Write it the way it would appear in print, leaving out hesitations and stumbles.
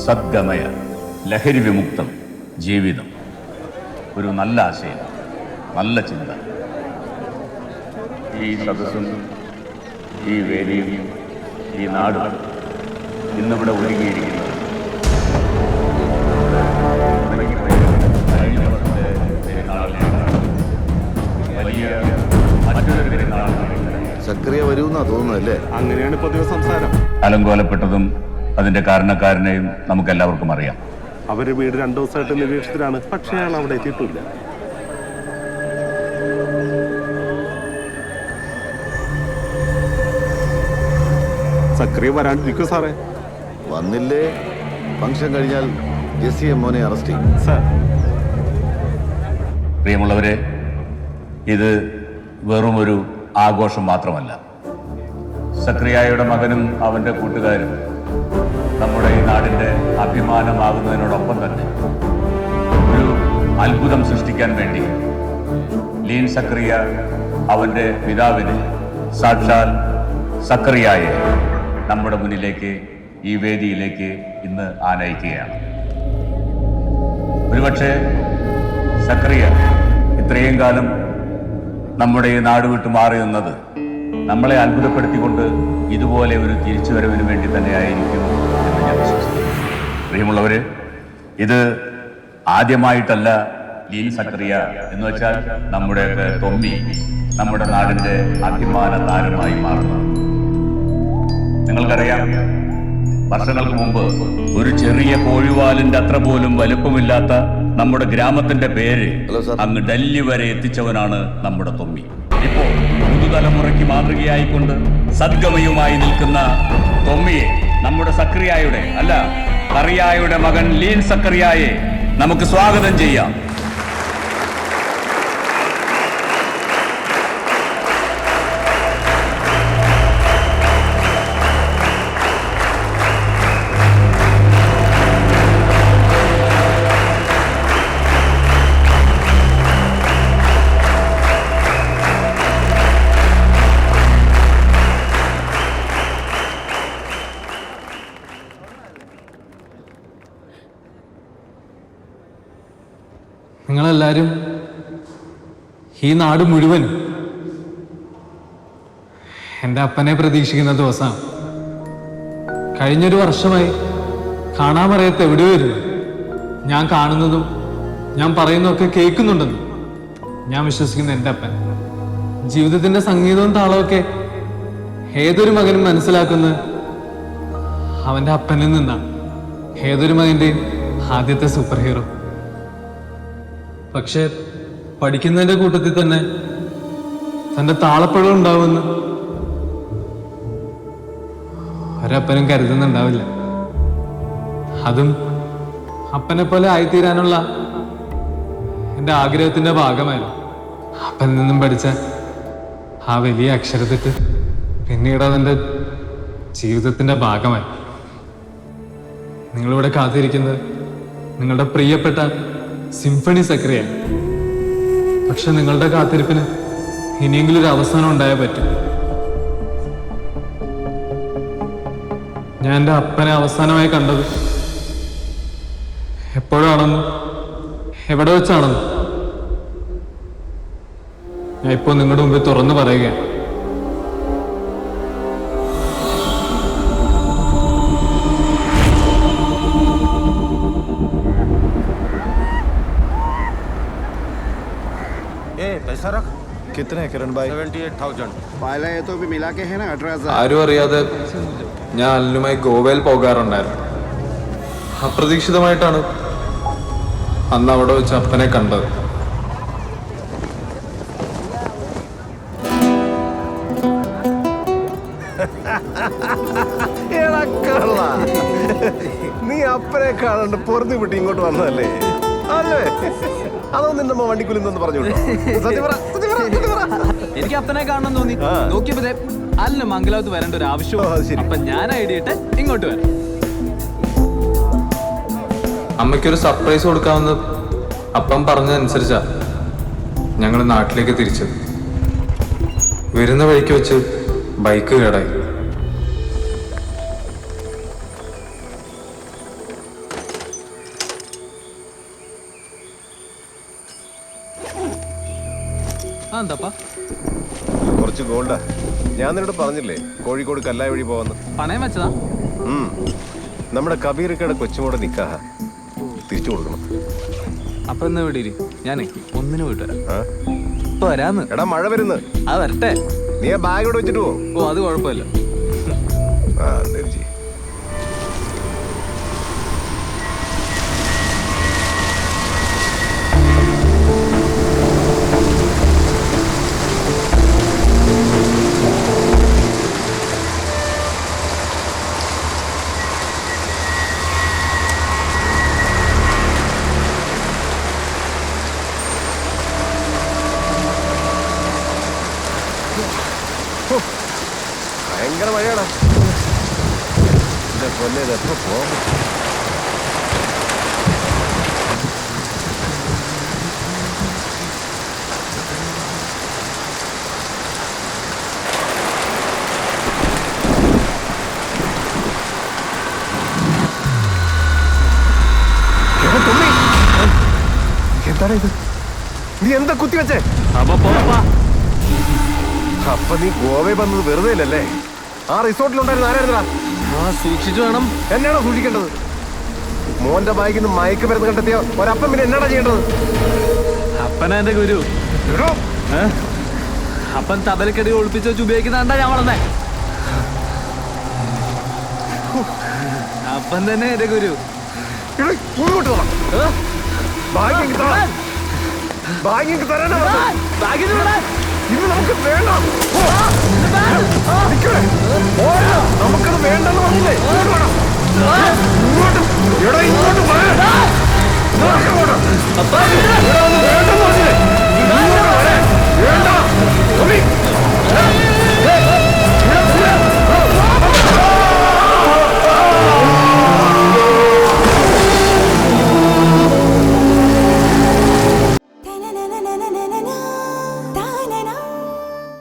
സദ്ഗമയ, ലഹരി വിമുക്തം ജീവിതം. ഒരു നല്ല ആശയം, നല്ല ചിന്ത. ഈ സദസ്സും ഈ വേദിയും ഈ നാടും ഇന്നിവിടെ ഒരുങ്ങിയിരിക്കുന്നു. കഴിഞ്ഞ വർഷത്തെ പെരുന്നാളിനേക്കാൾ വലിയ മറ്റൊരു പെരുന്നാളാണ്. സക്രിയ വരുമെന്നാ തോന്നുന്നതല്ലേ? അങ്ങനെയാണ് പൊതുവെ സംസാരം. അലങ്കോലപ്പെട്ടതും അതിന്റെ കാരണക്കാരനെയും നമുക്കെല്ലാവർക്കും അറിയാം. അവരുടെ വീട് 2 ദിവസമായിട്ട് നിരീക്ഷണത്തിലാണ്. പക്ഷേ അയാൾ അവിടെ എത്തിയിട്ടില്ല. സക്രിയ വരാണ്ടിരിക്കും സാറേ. വന്നില്ലേ ഫംഗ്ഷൻ കഴിഞ്ഞാൽ ജെസ്സിയെ മോനെ അറസ്റ്റ് ചെയ്യും. സാർ, പ്രിയമുള്ളവരെ, ഇത് വെറുമൊരു ആഘോഷം മാത്രമല്ല. സക്രിയായുടെ മകനും അവൻ്റെ കൂട്ടുകാരും നമ്മുടെ ഈ നാടിൻ്റെ അഭിമാനമാകുന്നതിനോടൊപ്പം തന്നെ ഒരു അത്ഭുതം സൃഷ്ടിക്കാൻ വേണ്ടി ലീൻ സക്രിയ അവൻ്റെ പിതാവിനെ, സാക്ഷാൽ സക്രിയായെ നമ്മുടെ മുന്നിലേക്ക്, ഈ വേദിയിലേക്ക് ഇന്ന് ആനയിക്കുകയാണ്. ഒരുപക്ഷെ സക്രിയ ഇത്രയും കാലം നമ്മുടെ ഈ നാട് വിട്ടു മാറി നിന്നത് നമ്മളെ അത്ഭുതപ്പെടുത്തിക്കൊണ്ട് ഇതുപോലെ ഒരു തിരിച്ചുവരവിന് വേണ്ടി തന്നെയായിരിക്കും എന്ന് ഞാൻ വിശ്വസിക്കുന്നു. പ്രിയമുള്ളവര്, ഇത് ആദ്യമായിട്ടല്ല ലീൻ സക്രിയ എന്ന് വെച്ചാൽ നമ്മുടെയൊക്കെ തൊമ്മി നമ്മുടെ നാടിന്റെ അഭിമാന താരമായി മാറുന്നത്. നിങ്ങൾക്കറിയാം, വർഷങ്ങൾക്ക് മുമ്പ് ഒരു ചെറിയ കോഴിവാലിന്റെ അത്ര പോലും വലുപ്പമില്ലാത്ത നമ്മുടെ ഗ്രാമത്തിന്റെ പേര് അങ്ങ് ഡൽഹി വരെ എത്തിച്ചവനാണ് നമ്മുടെ തൊമ്മി. ഇപ്പോ പുതുതലമുറയ്ക്ക് മാതൃകയായിക്കൊണ്ട് സദ്ഗമയുമായി നിൽക്കുന്ന തൊമ്മിയെ, നമ്മുടെ സക്രിയായുടെ അല്ല കറിയായുടെ മകൻ ലീൻ സക്രിയായെ നമുക്ക് സ്വാഗതം ചെയ്യാം. നിങ്ങളെല്ലാവരും, ഈ നാട് മുഴുവൻ എൻ്റെ അപ്പനെ പ്രതീക്ഷിക്കുന്ന ദിവസമാണ്. കഴിഞ്ഞൊരു വർഷമായി കാണാൻ പറയത്ത് എവിടെയായിരുന്നു. ഞാൻ കാണുന്നതും ഞാൻ പറയുന്നതൊക്കെ കേൾക്കുന്നുണ്ടെന്ന് ഞാൻ വിശ്വസിക്കുന്ന എൻ്റെ അപ്പൻ. ജീവിതത്തിൻ്റെ സംഗീതവും താളമൊക്കെ ഏതൊരു മകനും മനസ്സിലാക്കുന്നത് അവൻ്റെ അപ്പനിൽ നിന്നാണ്. ഏതൊരു മകൻ്റെയും ആദ്യത്തെ സൂപ്പർ ഹീറോ. പക്ഷെ പഠിക്കുന്നതിൻ്റെ കൂട്ടത്തിൽ തന്നെ തൻ്റെ താളപ്പഴം ഉണ്ടാവുമെന്ന് ഒരപ്പനും കരുതുന്നുണ്ടാവില്ല. അതും അപ്പനെ പോലെ ആയിത്തീരാനുള്ള എൻ്റെ ആഗ്രഹത്തിൻ്റെ ഭാഗമായിരുന്നു. അപ്പനിൽ നിന്നും പഠിച്ച ആ വലിയ അക്ഷരത്തെറ്റ് പിന്നീട് അതെൻ്റെ ജീവിതത്തിൻ്റെ ഭാഗമായി. നിങ്ങളിവിടെ കാത്തിരിക്കുന്നത് നിങ്ങളുടെ പ്രിയപ്പെട്ട സിംഫണി സക്രിയ. പക്ഷെ നിങ്ങളുടെ കാത്തിരിപ്പിന് ഇനിയെങ്കിലും ഒരു അവസാനം ഉണ്ടായേ പറ്റും. ഞാൻ എൻ്റെ അപ്പനെ അവസാനമായി കണ്ടത് എപ്പോഴാണെന്ന്, എവിടെ വെച്ചാണെന്ന് ഞാൻ ഇപ്പോൾ നിങ്ങളുടെ മുമ്പിൽ തുറന്നു പറയുകയാണ്. कितने किरण भाई? 78,000. पहले ये तो भी मिला के है ना 18,000. ആരും അറിയാതെ ഞാൻ അല്ലുമായി ഗോവയിൽ പോകാറുണ്ടായിരുന്നു. അപ്രതീക്ഷിതമായിട്ടാണ് അന്ന് അവിടെ വെച്ച് അപ്പനെ കണ്ടത്. നീ അപ്പനെ കാണാണ്ട് പൊറുതി വിട്ട് ഇങ്ങോട്ട് വന്നതല്ലേ? അല്ലേ? അതോ നിന്റെ വണ്ടിക്കുലിന്ന് പറഞ്ഞു? എനിക്ക് അപ്പനെ കാണണം തോന്നി. നോക്കിയപ്പോ അല്ല മംഗലാപുരത്ത് വരേണ്ട ഒരു ആവശ്യം. അപ്പൊ ഞാൻ ഐഡിയ ഇട്ട് ഇങ്ങോട്ട് വരാം. അമ്മയ്ക്കൊരു സർപ്രൈസ് കൊടുക്കാമെന്ന് അപ്പം പറഞ്ഞതനുസരിച്ചാ ഞങ്ങൾ നാട്ടിലേക്ക് തിരിച്ചത്. വരുന്ന വഴിക്ക് വെച്ച് ബൈക്ക് കേടായി. ഗോൾഡാ, ഞാൻ നിന്നോട് പറഞ്ഞില്ലേ കോഴിക്കോട് കല്ലായ വഴി പോവാന്ന്. പണയം വെച്ചതാ? നമ്മുടെ കബീർക്കയുടെ കൊച്ചുമോടെ നിക്കാഹ തിരിച്ചു കൊടുക്കണം. അപ്പൊ എന്നാ വിടീര്, ഞാനേ ഒന്നിനു പോയിട്ട് വരാം. ആ? ഇപ്പൊ വരാന്ന്. എടാ മഴ വരുന്നു, അത് വരട്ടെ. നീ ആ ബാഗ് ഇവിടെ വെച്ചിട്ട് പോ. ഓ അത് കുഴപ്പമില്ല. ആ എന്തേലും ചെയ്യ്. ഭയങ്കര മഴയാടാ. എന്റെ പൊന്നെ, ഇത് എപ്പോ പോകും? എന്താണ് ഇത്? നീ എന്താ കുത്തി വെച്ചേ? അപ്പൊ നീ ഗോവയിൽ വന്നത് വെറുതെ ഇല്ലല്ലേ? ആ റിസോർട്ടിലുണ്ടായിരുന്ന ആരായിരുന്നടാ? സൂക്ഷിച്ചു വേണം. എന്നാണോ സൂക്ഷിക്കേണ്ടത്? മോന്റെ ബാഗിൽ നിന്ന് മയക്കുമരുന്ന് കണ്ടെത്തിയ ഒരപ്പം പിന്നെ എന്നാടാ ചെയ്യേണ്ടത്? അപ്പനാ എന്റെ ഗുരു. അപ്പൻ തബലക്കടി ഒളിപ്പിച്ച് വെച്ച് ഉപയോഗിക്കുന്നാണ്ടാ ഞാൻ വളർന്നേ. അപ്പൻ തന്നെ എന്റെ ഗുരു. ഇങ്ങോട്ട് വാ. ബാഗ് തരാനാ ബാഗിന് വിടാൻ. ഇത് നമുക്ക് വേണം.